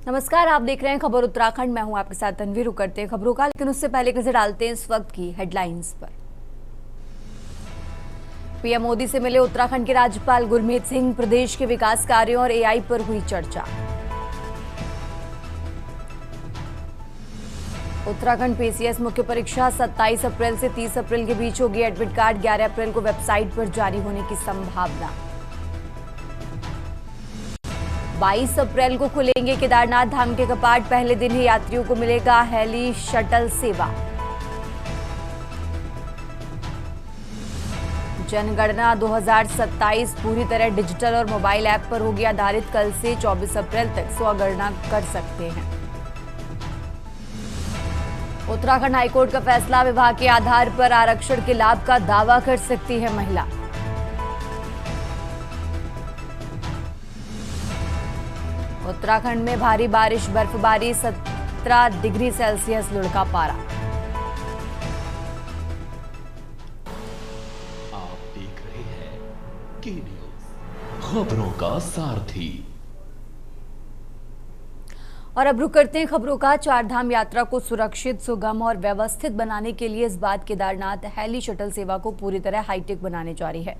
नमस्कार, आप देख रहे हैं खबर उत्तराखंड। मैं हूं आपके साथ तन्वीर। करते हैं खबरों का, लेकिन उससे पहले एक नजर डालते हैं इस वक्त की हेडलाइंस पर। पीएम मोदी से मिले उत्तराखंड के राज्यपाल गुरमीत सिंह। प्रदेश के विकास कार्यों और एआई पर हुई चर्चा। उत्तराखंड पीसीएस मुख्य परीक्षा 27 अप्रैल से 30 अप्रैल के बीच होगी। एडमिट कार्ड 11 अप्रैल को वेबसाइट पर जारी होने की संभावना। 22 अप्रैल को खुलेंगे केदारनाथ धाम के कपाट। पहले दिन ही यात्रियों को मिलेगा हेली शटल सेवा। जनगणना 2027 पूरी तरह डिजिटल और मोबाइल ऐप पर होगी आधारित। कल से 24 अप्रैल तक स्वगणना कर सकते हैं। उत्तराखंड हाईकोर्ट का फैसला, विवाह के आधार पर आरक्षण के लाभ का दावा कर सकती है महिला। उत्तराखंड में भारी बारिश, बर्फबारी, 17 डिग्री सेल्सियस लुढ़का पारा। आप देख रहे हैं के न्यूज़, खबरों का सारथी। और अब रुक करते हैं खबरों का। चारधाम यात्रा को सुरक्षित, सुगम और व्यवस्थित बनाने के लिए इस बार केदारनाथ हेली शटल सेवा को पूरी तरह हाईटेक बनाने जा रही है।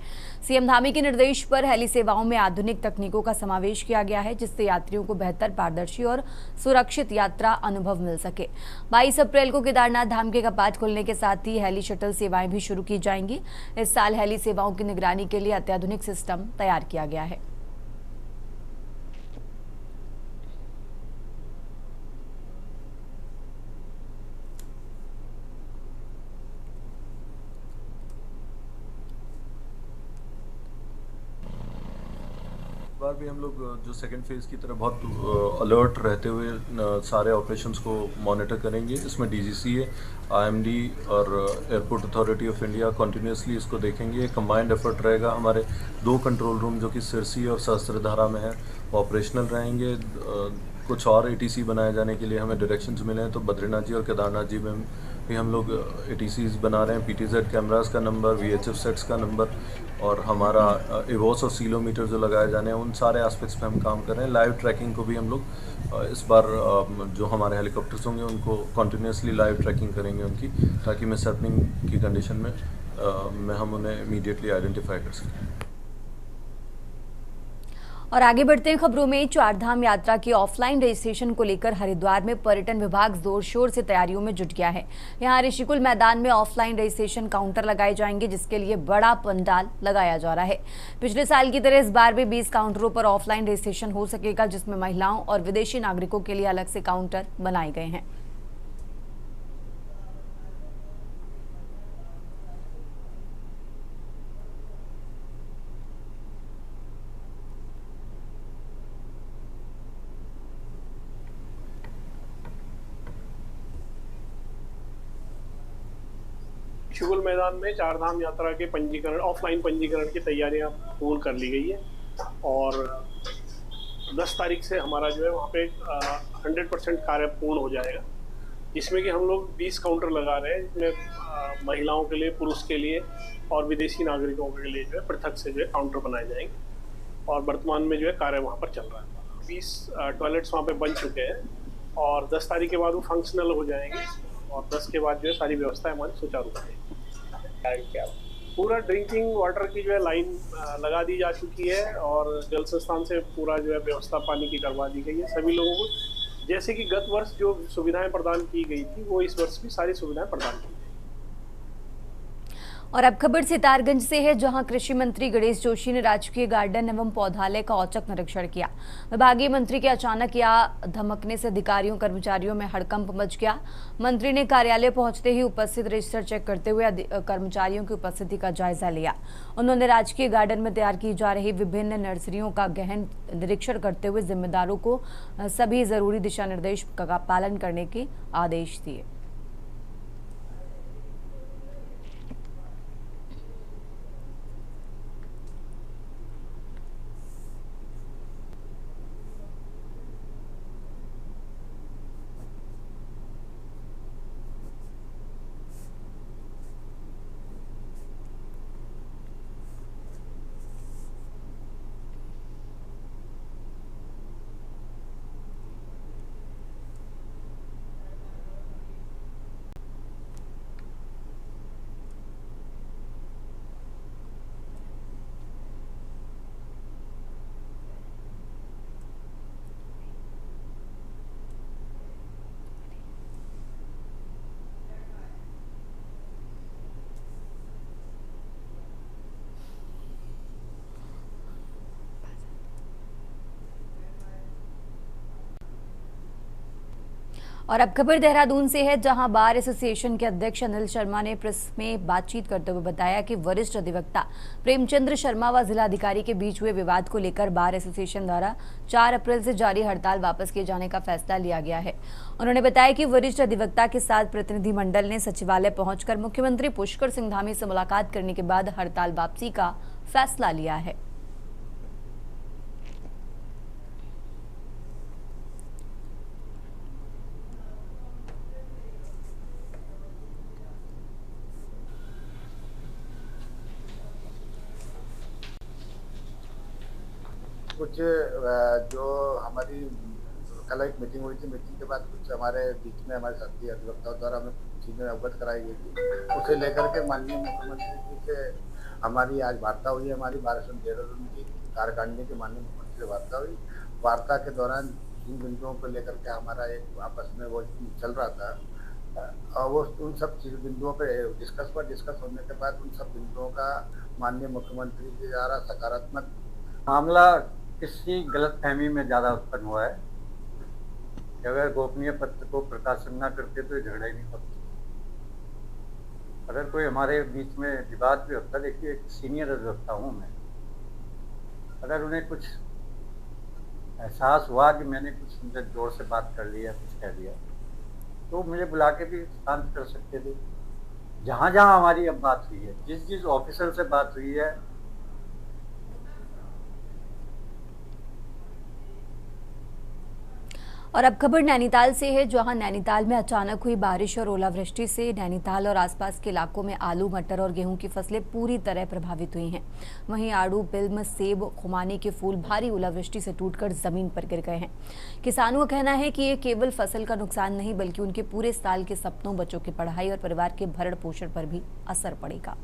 सीएम धामी के निर्देश पर हेली सेवाओं में आधुनिक तकनीकों का समावेश किया गया है, जिससे यात्रियों को बेहतर, पारदर्शी और सुरक्षित यात्रा अनुभव मिल सके। 22 अप्रैल को केदारनाथ धाम के कपाट खुलने के साथ ही हेली शटल सेवाएं भी शुरू की जाएंगी। इस साल हेली सेवाओं की निगरानी के लिए अत्याधुनिक सिस्टम तैयार किया गया है। बार भी हम लोग जो सेकंड फेज़ की तरह बहुत अलर्ट रहते हुए सारे ऑपरेशंस को मॉनिटर करेंगे। इसमें डीजीसीए, आईएमडी और airport authority of India continuously इसको देखेंगे। कंबाइंड एफर्ट रहेगा। हमारे 2 कंट्रोल रूम जो कि सिरसी और सहस्त्रधारा में है, वो ऑपरेशनल रहेंगे। कुछ और एटीसी बनाए जाने के लिए हमें डायरेक्शंस मिले हैं, तो बद्रीनाथ जी और केदारनाथ जी में भी हम लोग एटीसीज बना रहे हैं। पीटीजेड कैमरास का नंबर, वीएचएफ सेट्स का नंबर और हमारा इवोस और सीलोमीटर जो लगाए जाने हैं, उन सारे एस्पेक्ट्स पे हम काम कर रहे हैं। लाइव ट्रैकिंग को भी हम लोग इस बार जो हमारे हेलीकॉप्टर्स होंगे उनको कंटिन्यूसली लाइव ट्रैकिंग करेंगे उनकी, ताकि मिस हैपनिंग की कंडीशन में हम उन्हें इमीडिएटली आइडेंटिफाई कर सकें। और आगे बढ़ते हैं खबरों में। चारधाम यात्रा की ऑफलाइन रजिस्ट्रेशन को लेकर हरिद्वार में पर्यटन विभाग जोर शोर से तैयारियों में जुट गया है। यहां ऋषिकुल मैदान में ऑफलाइन रजिस्ट्रेशन काउंटर लगाए जाएंगे, जिसके लिए बड़ा पंडाल लगाया जा रहा है। पिछले साल की तरह इस बार भी 20 काउंटरों पर ऑफलाइन रजिस्ट्रेशन हो सकेगा, जिसमें महिलाओं और विदेशी नागरिकों के लिए अलग से काउंटर बनाए गए हैं। ऋषिकुल मैदान में चारधाम यात्रा के पंजीकरण, ऑफलाइन पंजीकरण की तैयारियां पूर्ण कर ली गई है और 10 तारीख से हमारा जो है वहाँ पे 100% कार्य पूर्ण हो जाएगा, जिसमें कि हम लोग 20 काउंटर लगा रहे हैं, जिसमें महिलाओं के लिए, पुरुष के लिए और विदेशी नागरिकों के लिए जो है पृथक से जो है काउंटर बनाए जाएंगे। और वर्तमान में जो है कार्य वहाँ पर चल रहा है। 20 टॉयलेट्स वहाँ पे बन चुके हैं और 10 तारीख के बाद वो फंक्शनल हो जाएंगे और 10 के बाद जो है सारी व्यवस्था हमारी सुचारू रहेगी। पूरा ड्रिंकिंग वाटर की जो है लाइन लगा दी जा चुकी है और जल संस्थान से पूरा जो है व्यवस्था पानी की करवा दी गई है सभी लोगों को। जैसे कि गत वर्ष जो सुविधाएं प्रदान की गई थी, वो इस वर्ष भी सारी सुविधाएं प्रदान की गई। और अब खबर सितारगंज से है, जहां कृषि मंत्री गणेश जोशी ने राजकीय गार्डन एवं पौधालय का औचक निरीक्षण किया। विभागीय मंत्री के अचानक या धमकने से अधिकारियों कर्मचारियों में हड़कंप मच गया। मंत्री ने कार्यालय पहुंचते ही उपस्थित रजिस्टर चेक करते हुए कर्मचारियों की उपस्थिति का जायजा लिया। उन्होंने राजकीय गार्डन में तैयार की जा रही विभिन्न नर्सरियों का गहन निरीक्षण करते हुए जिम्मेदारों को सभी जरूरी दिशा निर्देश का पालन करने के आदेश दिए। और अब खबर देहरादून से है, जहां बार एसोसिएशन के अध्यक्ष अनिल शर्मा ने प्रेस में बातचीत करते हुए बताया कि वरिष्ठ अधिवक्ता प्रेमचंद्र शर्मा व जिलाधिकारी के बीच हुए विवाद को लेकर बार एसोसिएशन द्वारा 4 अप्रैल से जारी हड़ताल वापस किए जाने का फैसला लिया गया है। उन्होंने बताया कि वरिष्ठ अधिवक्ता के साथ प्रतिनिधिमंडल ने सचिवालय पहुंचकर मुख्यमंत्री पुष्कर सिंह धामी से मुलाकात करने के बाद हड़ताल वापसी का फैसला लिया है। कुछ जो हमारी कल एक मीटिंग हुई थी, मीटिंग के बाद कुछ हमारे बीच में हमारे साथी अधिवक्ताओं द्वारा हमें चीज़ें अवगत कराई गई थी। उसे लेकर के माननीय मुख्यमंत्री जी से हमारी आज वार्ता हुई है। हमारी बार देहरादून की कार्यकारिणी के माननीय मुख्यमंत्री से वार्ता हुई। वार्ता के दौरान जिन बिंदुओं को लेकर के हमारा एक आपस में वो चल रहा था, और वो उन सब बिंदुओं पर डिस्कस होने के बाद उन सब बिंदुओं का माननीय मुख्यमंत्री जी द्वारा सकारात्मक मामला किसी गलतफहमी में ज़्यादा उत्पन्न हुआ है कि अगर गोपनीय पत्र को प्रकाशन न करते तो झगड़ा ही नहीं होता। अगर कोई हमारे बीच में विवाद भी होता, देखिए एक सीनियर अधिवक्ता हूँ मैं, अगर उन्हें कुछ एहसास हुआ कि मैंने कुछ उनसे जोर से बात कर लिया, कुछ कह दिया, तो मुझे बुला के भी शांत कर सकते थे। जहाँ जहाँ हमारी अब बात हुई है, जिस ऑफिसर से बात हुई है, और अब खबर नैनीताल से है, जहां नैनीताल में अचानक हुई बारिश और ओलावृष्टि से नैनीताल और आसपास के इलाकों में आलू, मटर और गेहूं की फसलें पूरी तरह प्रभावित हुई हैं। वहीं आड़ू, बिल्म, सेब, खुमानी के फूल भारी ओलावृष्टि से टूटकर जमीन पर गिर गए हैं। किसानों का कहना है कि ये केवल फसल का नुकसान नहीं, बल्कि उनके पूरे साल के सपनों, बच्चों की पढ़ाई और परिवार के भरण पोषण पर भी असर पड़ेगा।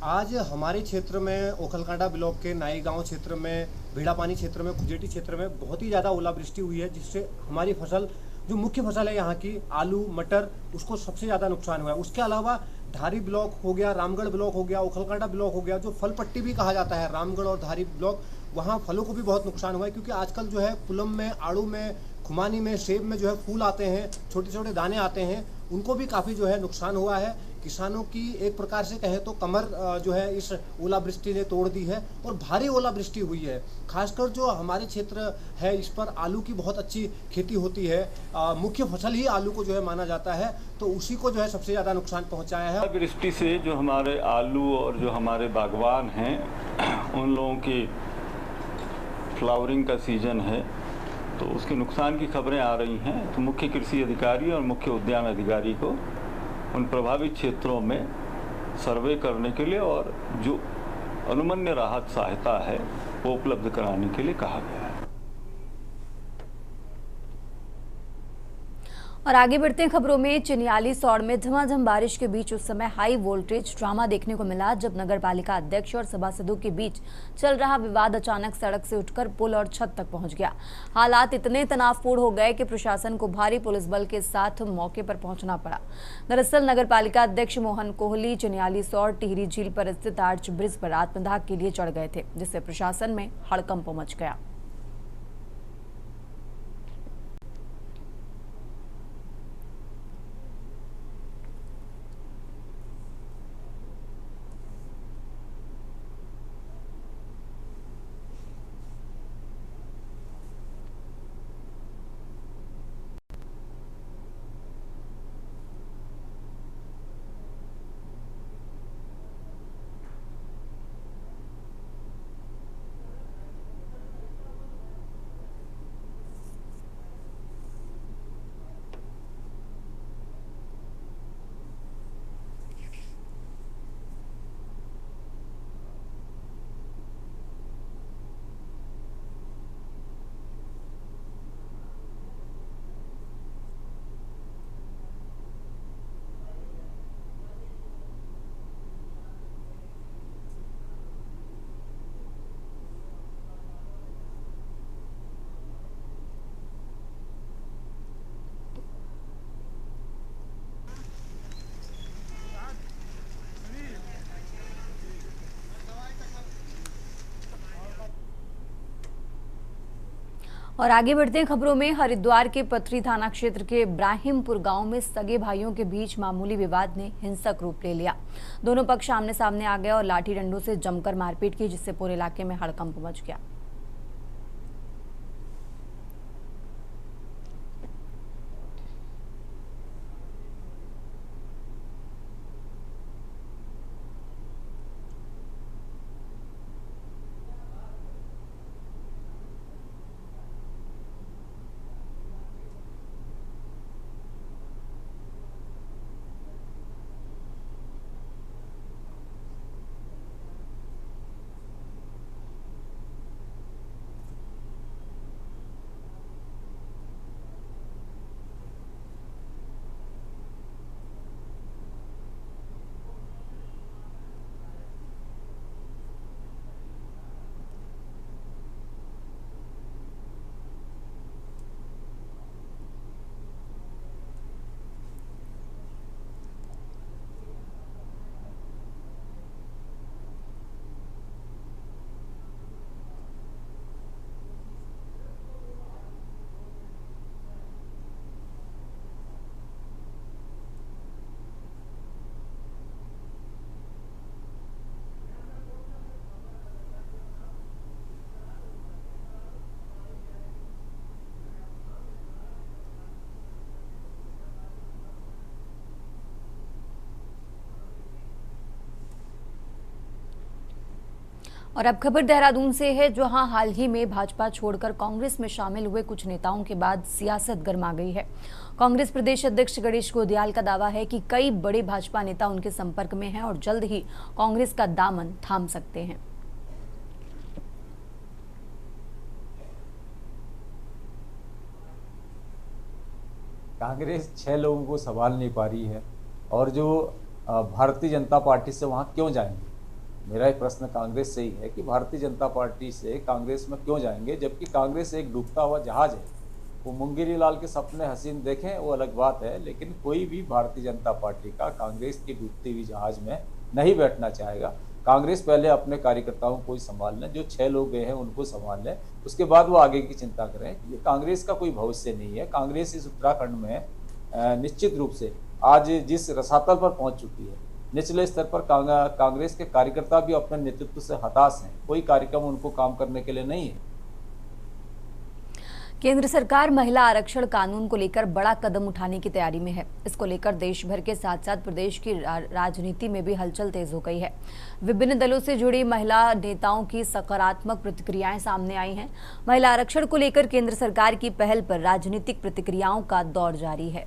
आज हमारे क्षेत्र में ओखलकांडा ब्लॉक के नाई गांव क्षेत्र में, भीड़ापानी क्षेत्र में, खुजेटी क्षेत्र में बहुत ही ज़्यादा ओलावृष्टि हुई है, जिससे हमारी फसल, जो मुख्य फसल है यहाँ की आलू, मटर, उसको सबसे ज़्यादा नुकसान हुआ है। उसके अलावा धारी ब्लॉक हो गया, रामगढ़ ब्लॉक हो गया, ओखलकांडा ब्लॉक हो गया, जो फल पट्टी भी कहा जाता है, रामगढ़ और धारी ब्लॉक, वहाँ फलों को भी बहुत नुकसान हुआ है। क्योंकि आजकल जो है पुलम में, आड़ू में, खुमानी में, सेब में जो है फूल आते हैं, छोटे छोटे दाने आते हैं, उनको भी काफ़ी जो है नुकसान हुआ है। किसानों की एक प्रकार से कहें तो कमर जो है इस ओलावृष्टि ने तोड़ दी है और भारी ओलावृष्टि हुई है। खासकर जो हमारे क्षेत्र है, इस पर आलू की बहुत अच्छी खेती होती है, मुख्य फसल ही आलू को जो है माना जाता है, तो उसी को जो है सबसे ज़्यादा नुकसान पहुंचाया है। वृष्टि से जो हमारे आलू और जो हमारे बागवान हैं, उन लोगों की फ्लावरिंग का सीजन है, तो उसके नुकसान की खबरें आ रही हैं। तो मुख्य कृषि अधिकारी और मुख्य उद्यान अधिकारी को उन प्रभावित क्षेत्रों में सर्वे करने के लिए और जो अनुमन्य राहत सहायता है वो उपलब्ध कराने के लिए कहा गया है। और आगे बढ़ते हैं खबरों में। चिन्याली सौड़ में झमाझम बारिश के बीच उस समय हाई वोल्टेज ड्रामा देखने को मिला, जब नगर पालिका अध्यक्ष और सभासदों के बीच चल रहा विवाद अचानक सड़क से उठकर पुल और छत तक पहुंच गया। हालात इतने तनावपूर्ण हो गए कि प्रशासन को भारी पुलिस बल के साथ मौके पर पहुंचना पड़ा। दरअसल नगर पालिका अध्यक्ष मोहन कोहली चिन्याली सौड़ टिहरी झील पर स्थित आर्च ब्रिज पर आत्मदाह के लिए चढ़ गए थे, जिससे प्रशासन में हड़कंप मच गया। और आगे बढ़ते हैं खबरों में। हरिद्वार के पथरी थाना क्षेत्र के इब्राहिमपुर गांव में सगे भाइयों के बीच मामूली विवाद ने हिंसक रूप ले लिया। दोनों पक्ष आमने सामने आ गए और लाठी डंडों से जमकर मारपीट की, जिससे पूरे इलाके में हड़कंप मच गया। और अब खबर देहरादून से है, जहां हाल ही में भाजपा छोड़कर कांग्रेस में शामिल हुए कुछ नेताओं के बाद सियासत गर्मा गई है। कांग्रेस प्रदेश अध्यक्ष गणेश गोदियाल का दावा है कि कई बड़े भाजपा नेता उनके संपर्क में हैं और जल्द ही कांग्रेस का दामन थाम सकते हैं। कांग्रेस 6 लोगों को संभाल नहीं पा रही है और जो भारतीय जनता पार्टी से वहां क्यों जाएंगे। मेरा एक प्रश्न कांग्रेस से ही है कि भारतीय जनता पार्टी से कांग्रेस में क्यों जाएंगे, जबकि कांग्रेस एक डूबता हुआ जहाज है। वो मुंगेरी लाल के सपने हसीन देखें वो अलग बात है, लेकिन कोई भी भारतीय जनता पार्टी का कांग्रेस की डूबती हुई जहाज में नहीं बैठना चाहेगा। कांग्रेस पहले अपने कार्यकर्ताओं को ही संभाल लें, जो 6 लोग गए हैं उनको संभाल लें, उसके बाद वो आगे की चिंता करें। ये कांग्रेस का कोई भविष्य नहीं है। कांग्रेस इस उत्तराखंड में निश्चित रूप से आज जिस रसातल पर पहुंच चुकी है, निचले स्तर पर कांग्रेस के कार्यकर्ता भी अपने नेतृत्व से हताश हैं। कोई कार्यक्रम उनको काम करने के लिए नहीं है। केंद्र सरकार महिला आरक्षण कानून को लेकर बड़ा कदम उठाने की तैयारी में है। इसको लेकर देश भर के साथ साथ प्रदेश की राजनीति में भी हलचल तेज हो गई है। विभिन्न दलों से जुड़ी महिला नेताओं की सकारात्मक प्रतिक्रियाएं सामने आई हैं। महिला आरक्षण को लेकर केंद्र सरकार की पहल पर राजनीतिक प्रतिक्रियाओं का दौर जारी है।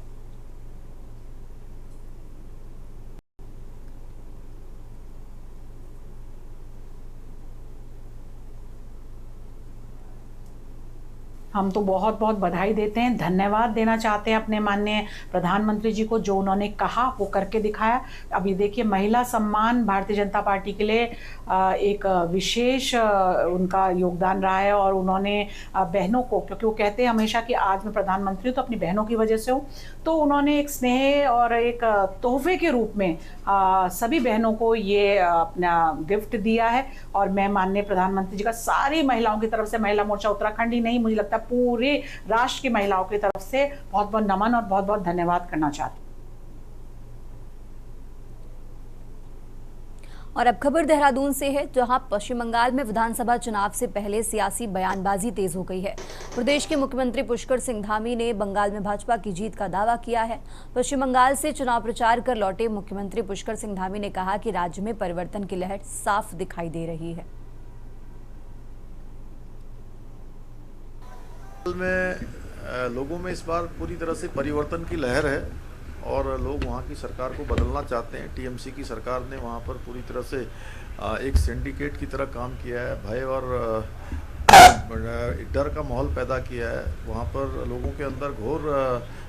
हम तो बहुत बहुत बधाई देते हैं, धन्यवाद देना चाहते हैं अपने माननीय प्रधानमंत्री जी को, जो उन्होंने कहा वो करके दिखाया। अभी देखिए, महिला सम्मान भारतीय जनता पार्टी के लिए एक विशेष उनका योगदान रहा है और उन्होंने बहनों को, क्योंकि वो कहते हैं हमेशा कि आज मैं प्रधानमंत्री हूँ तो अपनी बहनों की वजह से हूँ, तो उन्होंने एक स्नेह और एक तोहफे के रूप में सभी बहनों को ये अपना गिफ्ट दिया है। और मैं माननीय प्रधानमंत्री जी का सारी महिलाओं की तरफ से, महिला मोर्चा उत्तराखंड ही नहीं, मुझे लगता है पूरे राष्ट्र की महिलाओं की तरफ से बहुत बहुत नमन और बहुत बहुत धन्यवाद करना चाहती हूँ। और अब खबर देहरादून से है, जहां पश्चिम बंगाल में विधानसभा चुनाव से पहले सियासी बयानबाजी तेज हो गई है। प्रदेश के मुख्यमंत्री पुष्कर सिंह धामी ने बंगाल में भाजपा की जीत का दावा किया है। पश्चिम बंगाल से चुनाव प्रचार कर लौटे मुख्यमंत्री पुष्कर सिंह धामी ने कहा कि राज्य में परिवर्तन की लहर साफ दिखाई दे रही है। लोगों में इस बार पूरी तरह से परिवर्तन की लहर है और लोग वहाँ की सरकार को बदलना चाहते हैं। टीएमसी की सरकार ने वहाँ पर पूरी तरह से एक सिंडिकेट की तरह काम किया है, भय और डर का माहौल पैदा किया है। वहाँ पर लोगों के अंदर घोर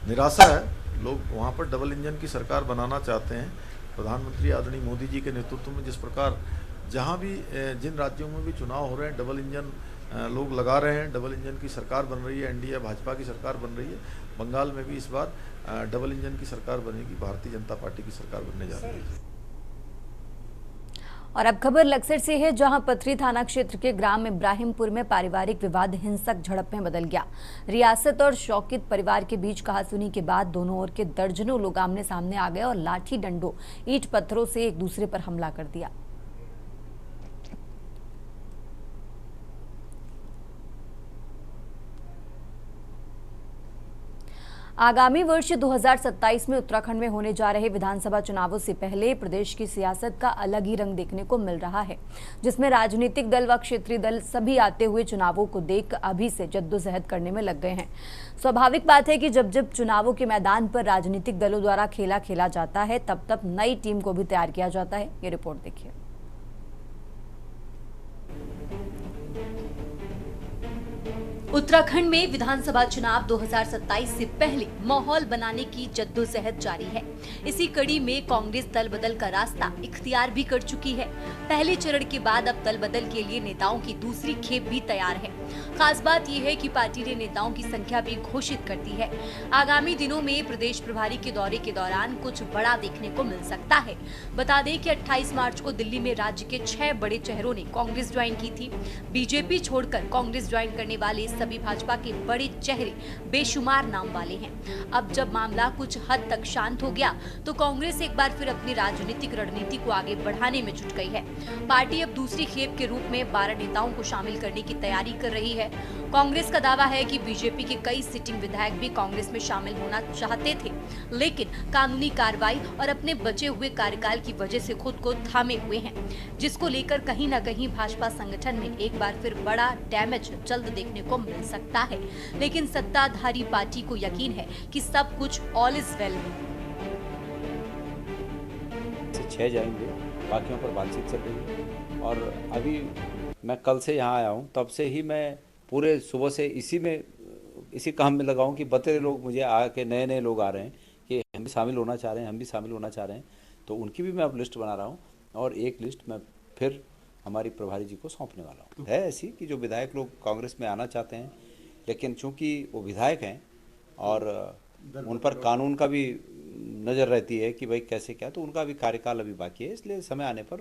निराशा है। लोग वहाँ पर डबल इंजन की सरकार बनाना चाहते हैं। प्रधानमंत्री आदरणीय मोदी जी के नेतृत्व में जिस प्रकार जहाँ भी जिन राज्यों में भी चुनाव हो रहे हैं, डबल इंजन लोग लगा रहे हैं, डबल इंजन की सरकार बन रही है, एनडीए भाजपा की सरकार बन रही है। बंगाल में भी इस बार डबल इंजन की सरकार बनेगी, भारतीय जनता पार्टी की सरकार बनने जा रही है। और अब खबर लक्सर से है, जहां पथरी थाना क्षेत्र के ग्राम इब्राहिमपुर में पारिवारिक विवाद हिंसक झड़प में बदल गया। रियासत और शौकित परिवार के बीच कहासुनी के बाद दोनों ओर के दर्जनों लोग आमने सामने आ गए और लाठी डंडों, ईंट पत्थरों से एक दूसरे पर हमला कर दिया। आगामी वर्ष 2027 में उत्तराखंड में होने जा रहे विधानसभा चुनावों से पहले प्रदेश की सियासत का अलग ही रंग देखने को मिल रहा है, जिसमें राजनीतिक दल व क्षेत्रीय दल सभी आते हुए चुनावों को देख अभी से जद्दोजहद करने में लग गए हैं। स्वाभाविक बात है कि जब जब चुनावों के मैदान पर राजनीतिक दलों द्वारा खेला जाता है, तब तब नई टीम को भी तैयार किया जाता है। ये रिपोर्ट देखिए। उत्तराखंड में विधानसभा चुनाव 2027 से पहले माहौल बनाने की जद्दोजहद जारी है। इसी कड़ी में कांग्रेस दल बदल का रास्ता इख्तियार भी कर चुकी है। पहले चरण के बाद अब दल बदल के लिए नेताओं की दूसरी खेप भी तैयार है। खास बात यह है कि पार्टी ने नेताओं की संख्या भी घोषित कर दी है। आगामी दिनों में प्रदेश प्रभारी के दौरे के दौरान कुछ बड़ा देखने को मिल सकता है। बता दें कि 28 मार्च को दिल्ली में राज्य के 6 बड़े चेहरों ने कांग्रेस ज्वाइन की थी। बीजेपी छोड़कर कांग्रेस ज्वाइन करने वाले सभी भाजपा के बड़े चेहरे बेशुमार नाम वाले हैं। अब जब मामला कुछ हद तक शांत हो गया, तो कांग्रेस एक बार फिर अपनी राजनीतिक रणनीति को आगे बढ़ाने में जुट गई है। पार्टी अब दूसरी खेप के रूप में 12 नेताओं को शामिल करने की तैयारी कर रही है। कांग्रेस का दावा है कि बीजेपी के कई सिटिंग विधायक भी कांग्रेस में शामिल होना चाहते थे, लेकिन कानूनी कार्रवाई और अपने बचे हुए कार्यकाल की वजह से खुद को थामे हुए हैं, जिसको लेकर कहीं न कहीं भाजपा संगठन में एक बार फिर बड़ा डैमेज जल्द देखने को मिल सकता है। लेकिन सत्ताधारी पार्टी को यकीन है कि सब कुछ ऑल इज वेल। 6 जाएंगे, बाकियों पर बातचीत चल रही है। और अभी मैं कल से यहाँ आया हूँ, तब से ही मैं पूरे सुबह से इसी काम में लगा हूँ कि बतेरे लोग मुझे आके नए लोग आ रहे हैं कि हम भी शामिल होना चाह रहे हैं, हम भी शामिल होना चाह रहे हैं। तो उनकी भी मैं अब लिस्ट बना रहा हूँ और एक लिस्ट मैं फिर हमारी प्रभारी जी को सौंपने वाला हूँ। है ऐसी कि जो विधायक लोग कांग्रेस में आना चाहते हैं, लेकिन चूंकि वो विधायक हैं और उन पर कानून का भी नज़र रहती है कि भाई कैसे क्या, तो उनका भी कार्यकाल अभी बाकी है, इसलिए समय आने पर।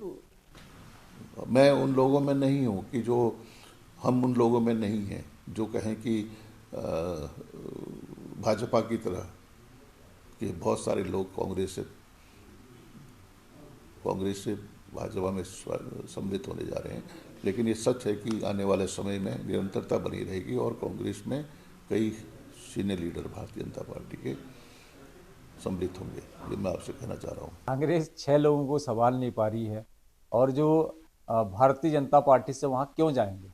मैं उन लोगों में नहीं हूँ कि हम उन लोगों में नहीं हैं जो कहें कि भाजपा की तरह कि बहुत सारे लोग कांग्रेस से भाजपा में सम्मिलित होने जा रहे हैं। लेकिन ये सच है कि आने वाले समय में निरंतरता बनी रहेगी और कांग्रेस में कई senior leader Bharatiya Janata party के सम्मिलित होंगे। ये मैं आपसे कहना चाह रहा हूँ। कांग्रेस 6 लोगों को संभाल नहीं पा रही है और जो भारतीय जनता पार्टी से वहाँ क्यों जाएंगे।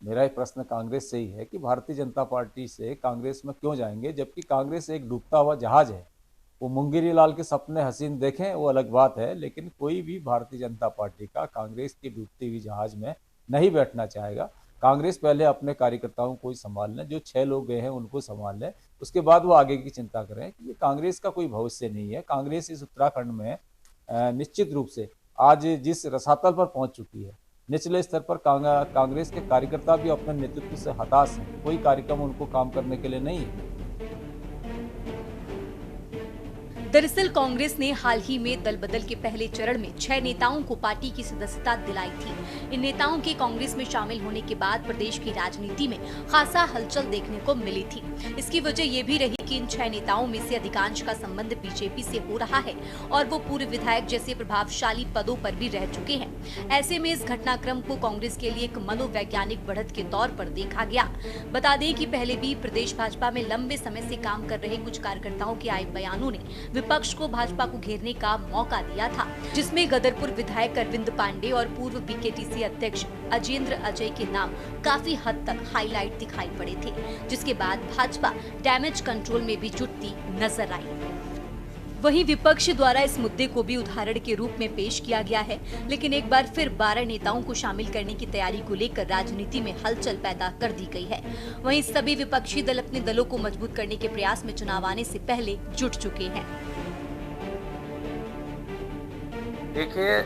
मेरा एक प्रश्न कांग्रेस से ही है कि भारतीय जनता पार्टी से कांग्रेस में क्यों जाएंगे, जबकि कांग्रेस एक डूबता हुआ जहाज है। वो मुंगेरी लाल के सपने हसीन देखें वो अलग बात है, लेकिन कोई भी भारतीय जनता पार्टी का कांग्रेस की डूबती हुई जहाज में नहीं बैठना चाहेगा। कांग्रेस पहले अपने कार्यकर्ताओं को ही संभाल लें, जो 6 लोग गए हैं उनको संभाल लें, उसके बाद वो आगे की चिंता करें। ये कांग्रेस का कोई भविष्य नहीं है। कांग्रेस इस उत्तराखंड में निश्चित रूप से आज जिस रसातल पर पहुंच चुकी है, निचले स्तर पर कांग्रेस के कार्यकर्ता भी अपने नेतृत्व से हताश हैं। कोई कार्यक्रम उनको काम करने के लिए नहीं है। दरअसल कांग्रेस ने हाल ही में दल बदल के पहले चरण में 6 नेताओं को पार्टी की सदस्यता दिलाई थी। इन नेताओं के कांग्रेस में शामिल होने के बाद प्रदेश की राजनीति में खासा हलचल देखने को मिली थी। इसकी वजह ये भी रही कि इन 6 नेताओं में से अधिकांश का संबंध बीजेपी से हो रहा है और वो पूर्व विधायक जैसे प्रभावशाली पदों पर भी रह चुके हैं। ऐसे में इस घटनाक्रम को कांग्रेस के लिए एक मनोवैज्ञानिक बढ़त के तौर पर देखा गया। बता दें कि पहले भी प्रदेश भाजपा में लंबे समय से काम कर रहे कुछ कार्यकर्ताओं के आए बयानों ने विपक्ष को भाजपा को घेरने का मौका दिया था, जिसमें गदरपुर विधायक अरविंद पांडे और पूर्व बीकेटीसी अध्यक्ष अजेंद्र अजय के नाम काफी हद तक हाईलाइट दिखाई पड़े थे, जिसके बाद भाजपा डैमेज कंट्रोल में भी जुटती नजर आई। वहीं विपक्ष द्वारा इस मुद्दे को भी उदाहरण के रूप में पेश किया गया है, लेकिन एक बार फिर 12 नेताओं को शामिल करने की तैयारी को लेकर राजनीति में हलचल पैदा कर दी गई है। वहीं सभी विपक्षी दल अपने दलों को मजबूत करने के प्रयास में चुनाव आने से पहले जुट चुके हैं। देखिए,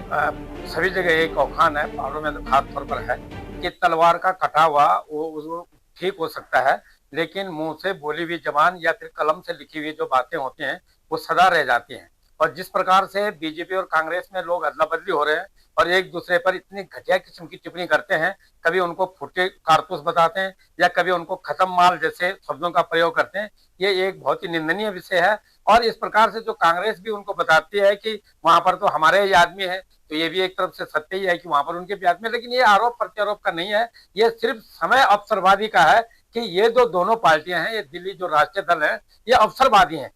सभी जगह एक औखान है, पहाड़ों में तो खास तौर पर है कि तलवार का कटा हुआ वो ठीक हो सकता है, लेकिन मुंह से बोली हुई जबान या फिर कलम से लिखी हुई जो बातें होती हैं वो सदा रह जाती हैं। और जिस प्रकार से बीजेपी और कांग्रेस में लोग अदला बदली हो रहे हैं और एक दूसरे पर इतनी घटिया किस्म की टिप्पणी करते हैं, कभी उनको फुटे कारतूस बताते हैं या कभी उनको खत्म माल जैसे शब्दों का प्रयोग करते हैं, ये एक बहुत ही निंदनीय विषय है। और इस प्रकार से जो कांग्रेस भी उनको बताती है कि वहां पर तो हमारे ही आदमी है, तो ये भी एक तरफ से सत्य ही है कि वहां पर उनके भी आदमी है, लेकिन ये आरोप प्रत्यारोप का नहीं है, ये सिर्फ समय अवसरवादी का है कि ये जो दोनों पार्टियां हैं, ये दिल्ली जो राष्ट्रीय दल है, ये अवसरवादी हैं।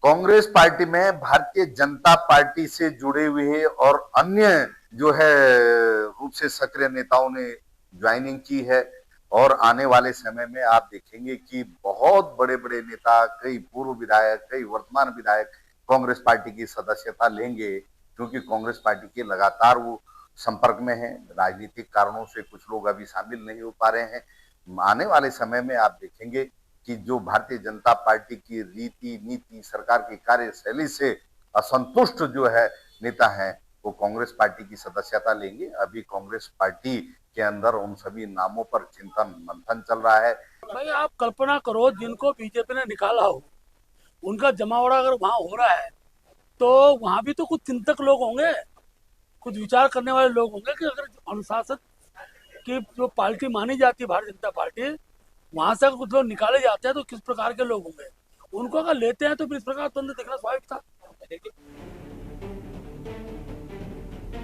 कांग्रेस पार्टी में भारतीय जनता पार्टी से जुड़े हुए और अन्य जो है रूप से सक्रिय नेताओं ने ज्वाइनिंग की है और आने वाले समय में आप देखेंगे कि बहुत बड़े बड़े नेता, कई पूर्व विधायक, कई वर्तमान विधायक कांग्रेस पार्टी की सदस्यता लेंगे, क्योंकि कांग्रेस पार्टी के लगातार वो संपर्क में है। राजनीतिक कारणों से कुछ लोग अभी शामिल नहीं हो पा रहे हैं। आने वाले समय में आप देखेंगे कि जो भारतीय जनता पार्टी की रीति नीति, सरकार की कार्यशैली से असंतुष्ट जो है नेता हैं, वो कांग्रेस पार्टी की सदस्यता लेंगे। अभी कांग्रेस पार्टी के अंदर उन सभी नामों पर चिंतन मंथन चल रहा है। भाई आप कल्पना करो, जिनको बीजेपी ने निकाला हो, उनका जमावड़ा अगर वहाँ हो रहा है तो वहाँ भी तो कुछ चिंतक लोग होंगे, कुछ विचार करने वाले लोग होंगे कि अगर अनुशासन की जो पार्टी मानी जाती है भारतीय जनता पार्टी, वहां से अगर कुछ लोग निकाले जाते हैं तो किस प्रकार के लोग होंगे। उनको अगर लेते हैं तो फिर इस प्रकार तुरंत देखना स्वाभाविक था।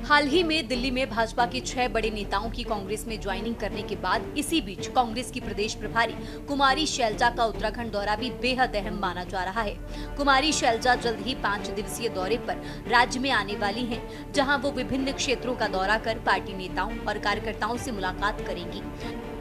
हाल ही में दिल्ली में भाजपा के 6 बड़े नेताओं की कांग्रेस में ज्वाइनिंग करने के बाद इसी बीच कांग्रेस की प्रदेश प्रभारी कुमारी शैलजा का उत्तराखंड दौरा भी बेहद अहम माना जा रहा है। कुमारी शैलजा जल्द ही 5 दिवसीय दौरे पर राज्य में आने वाली हैं, जहां वो विभिन्न क्षेत्रों का दौरा कर पार्टी नेताओं और कार्यकर्ताओं से मुलाकात करेंगी।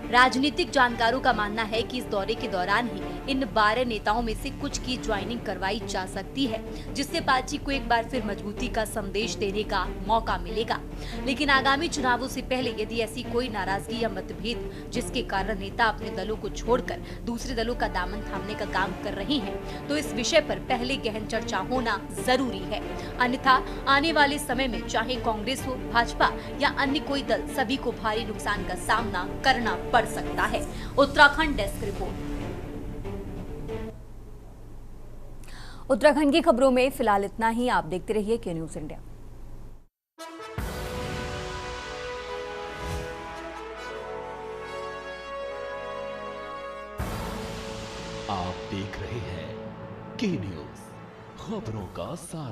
राजनीतिक जानकारों का मानना है कि इस दौरे के दौरान ही इन 12 नेताओं में से कुछ की ज्वाइनिंग करवाई जा सकती है, जिससे पार्टी को एक बार फिर मजबूती का संदेश देने का मौका मिलेगा। लेकिन आगामी चुनावों से पहले यदि ऐसी कोई नाराजगी या मतभेद जिसके कारण नेता अपने दलों को छोड़कर दूसरे दलों का दामन थामने का काम कर रहे हैं, तो इस विषय पर पहले गहन चर्चा होना जरूरी है। अन्यथा आने वाले समय में चाहे कांग्रेस हो, भाजपा या अन्य कोई दल, सभी को भारी नुकसान का सामना करना पड़ सकता है। Uttarakhand desk report. उत्तराखंड की खबरों में फिलहाल इतना ही। आप देखते रहिए के न्यूज इंडिया। आप देख रहे हैं के न्यूज, खबरों का सार।